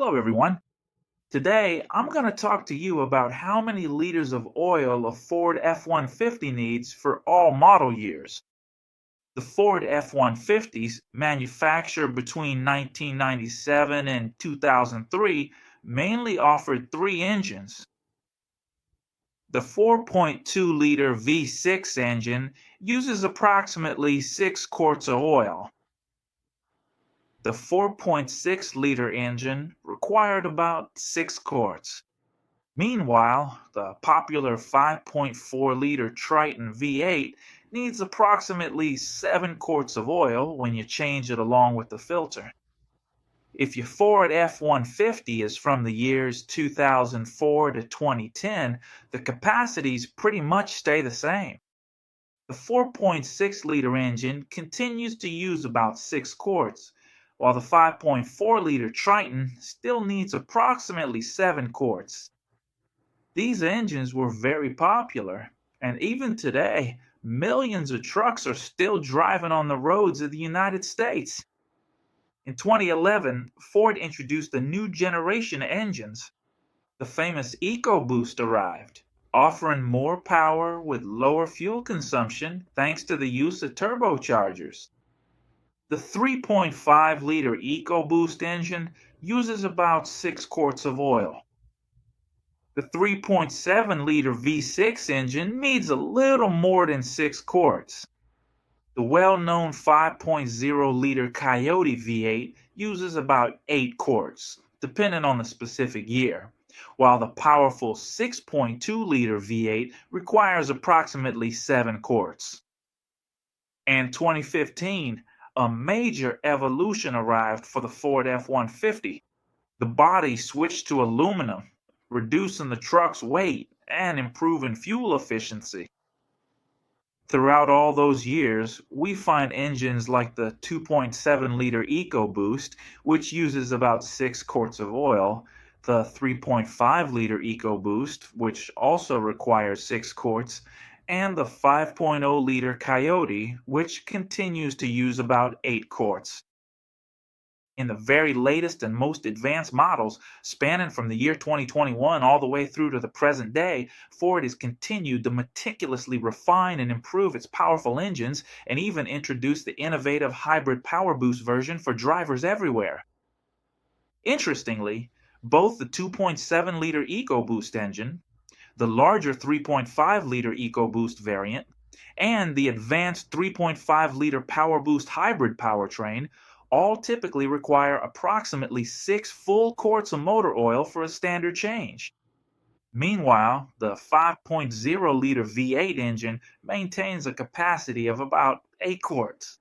Hello, everyone. Today, I'm going to talk to you about how many liters of oil a Ford F-150 needs for all model years. The Ford F-150s, manufactured between 1997 and 2003, mainly offered three engines. The 4.2-liter V6 engine uses approximately 6 quarts of oil. The 4.6-liter engine required about 6 quarts. Meanwhile, the popular 5.4-liter Triton V8 needs approximately 7 quarts of oil when you change it along with the filter. If your Ford F-150 is from the years 2004 to 2010, the capacities pretty much stay the same. The 4.6-liter engine continues to use about 6 quarts, while the 5.4-liter Triton still needs approximately 7 quarts. These engines were very popular, and even today, millions of trucks are still driving on the roads of the United States. In 2011, Ford introduced a new generation of engines. The famous EcoBoost arrived, offering more power with lower fuel consumption thanks to the use of turbochargers. The 3.5-liter EcoBoost engine uses about 6 quarts of oil. The 3.7-liter V6 engine needs a little more than 6 quarts. The well-known 5.0-liter Coyote V8 uses about 8 quarts, depending on the specific year, while the powerful 6.2-liter V8 requires approximately 7 quarts. In 2015, a major evolution arrived for the Ford F-150. The body switched to aluminum, reducing the truck's weight and improving fuel efficiency. Throughout all those years, we find engines like the 2.7-liter EcoBoost, which uses about 6 quarts of oil, the 3.5-liter EcoBoost, which also requires 6 quarts, and the 5.0-liter Coyote, which continues to use about 8 quarts. In the very latest and most advanced models, spanning from the year 2021 all the way through to the present day, Ford has continued to meticulously refine and improve its powerful engines and even introduced the innovative hybrid power boost version for drivers everywhere. Interestingly, both the 2.7-liter EcoBoost engine, the larger 3.5-liter EcoBoost variant, and the advanced 3.5-liter PowerBoost hybrid powertrain all typically require approximately 6 full quarts of motor oil for a standard change. Meanwhile, the 5.0-liter V8 engine maintains a capacity of about 8 quarts.